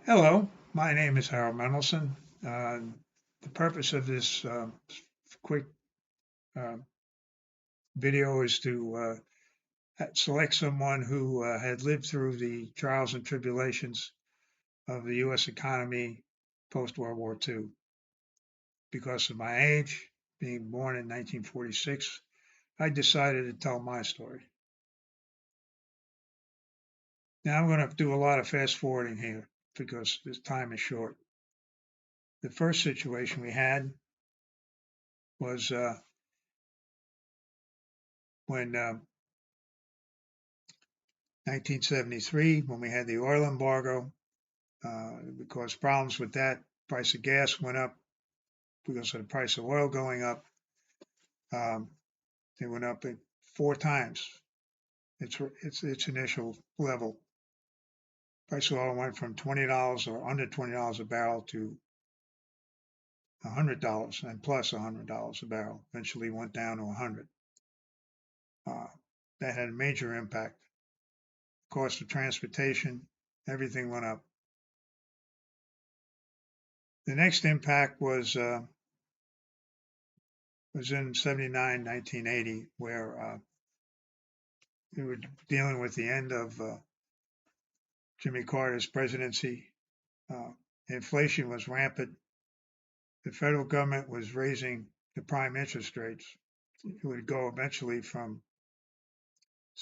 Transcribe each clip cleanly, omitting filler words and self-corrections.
Hello, my name is Harold Mendelson. Uh, the purpose of this quick uh, video is to select someone who had lived through the trials and tribulations of the U.S. economy post World War II. Because of my age, being born in 1946, I decided to tell my story. Now I'm going to do a lot of fast forwarding here because this time is short. The first situation we had was when 1973, when we had the oil embargo, because problems with that. Price of gas went up because of the price of oil going up. Um, they went up at 4 times its initial level. Price of oil went from $20 or under $20 a barrel to $100 and plus $100 a barrel. Eventually went down to 100. Uh, that had a major impact. Cost of transportation, everything went up. The next impact was in 79, 1980, where we were dealing with the end of Jimmy Carter's presidency. Uh, Inflation was rampant. The federal government was raising the prime interest rates. It would go eventually from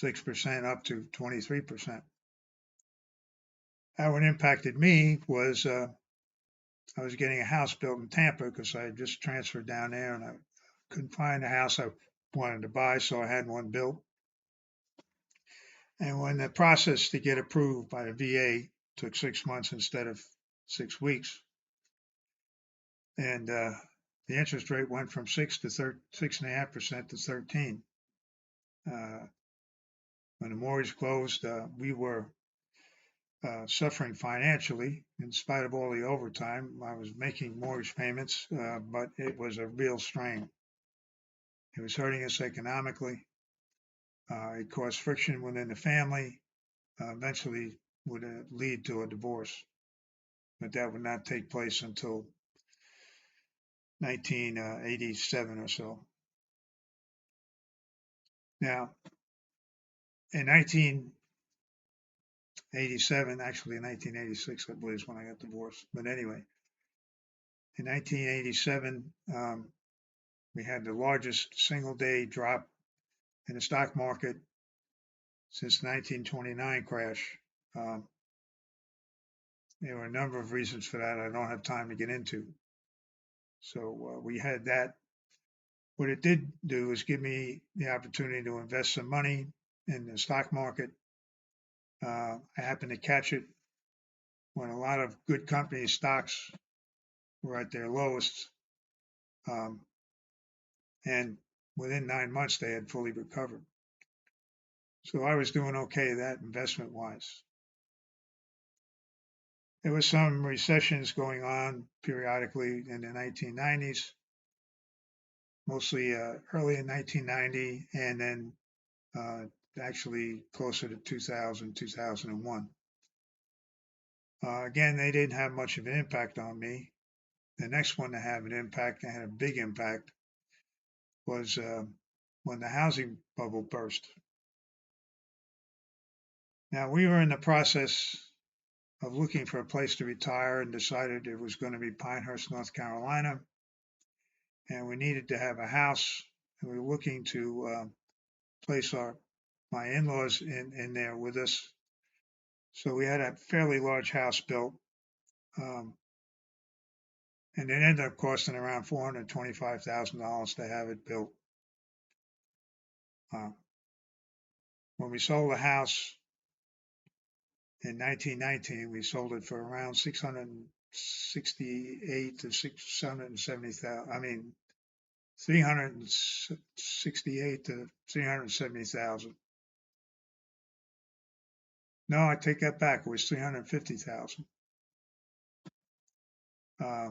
6% up to 23%. How it impacted me was I was getting a house built in Tampa because I had just transferred down there and I couldn't find a house I wanted to buy, so I had one built. And when the process to get approved by the VA took 6 months instead of 6 weeks, and the interest rate went from 6.5% to 13. Uh, when the mortgage closed, we were suffering financially in spite of all the overtime. I was making mortgage payments, but it was a real strain. It was hurting us economically. It caused friction within the family. Eventually, would lead to a divorce, but that would not take place until 1987 or so. Now, in 1987, actually in 1986, I believe is when I got divorced. But anyway, in 1987, we had the largest single day drop in the stock market since the 1929 crash. Um, there were a number of reasons for that I don't have time to get into. So we had that. What it did do is give me the opportunity to invest some money in the stock market. I happened to catch it when a lot of good companies' stocks were at their lowest. Um, and within 9 months, they had fully recovered. So I was doing okay that investment wise. There was some recessions going on periodically in the 1990s, mostly early in 1990, and then uh, actually closer to 2000, 2001. Again, they didn't have much of an impact on me. The next one to have an impact, and had a big impact, was when the housing bubble burst. Now, we were in the process of looking for a place to retire and decided it was going to be Pinehurst, North Carolina, and we needed to have a house. And we were looking to place my in-laws in there with us. So we had a fairly large house built, um, and it ended up costing around $425,000 to have it built. Uh, when we sold the house in 1919, we sold it for around 668 to 670,000. I mean, 368 to 370,000. No, I take that back. It was 350,000. Uh,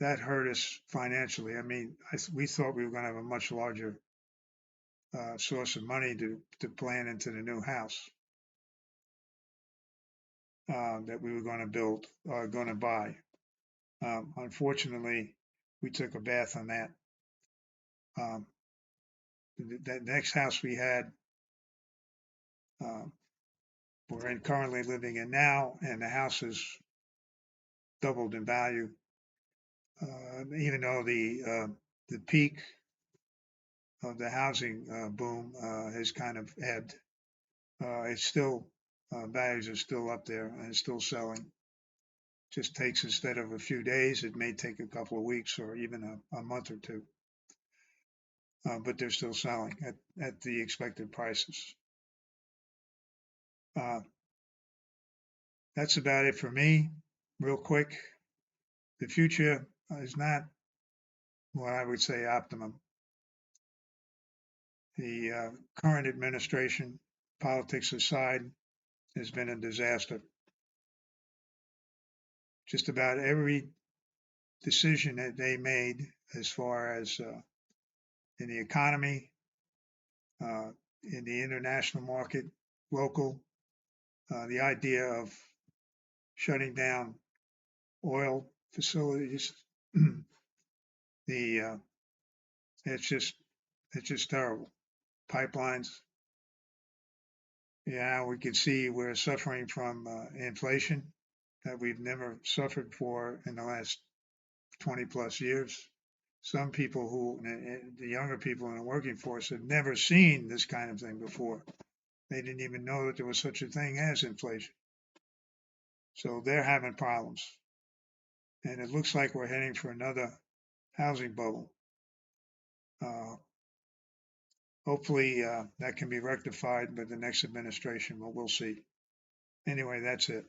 that hurt us financially. I mean, we thought we were going to have a much larger source of money to plan into the new house. that we were going to build, going to buy. Unfortunately, we took a bath on that. Um, the next house we had, um, we're currently living in now, and the house has doubled in value. Even though the peak of the housing boom has kind of ebbed, it's still values are still up there and it's still selling. Just takes, instead of a few days, it may take a couple of weeks or even a month or two. But they're still selling at the expected prices. Uh, that's about it for me. Real quick, the future is not what I would say optimum. The current administration, politics aside, has been a disaster. Just about every decision that they made, as far as in the economy, uh, in the international market, local, the idea of shutting down oil facilities, the it's just it's just terrible. Pipelines. Yeah, we can see we're suffering from inflation that we've never suffered for in the last 20 plus years. Some people who, the younger people in the working force, have never seen this kind of thing before. They didn't even know that there was such a thing as inflation. So they're having problems. And it looks like we're heading for another housing bubble. Uh, Hopefully that can be rectified by the next administration, but we'll see. Anyway, that's it.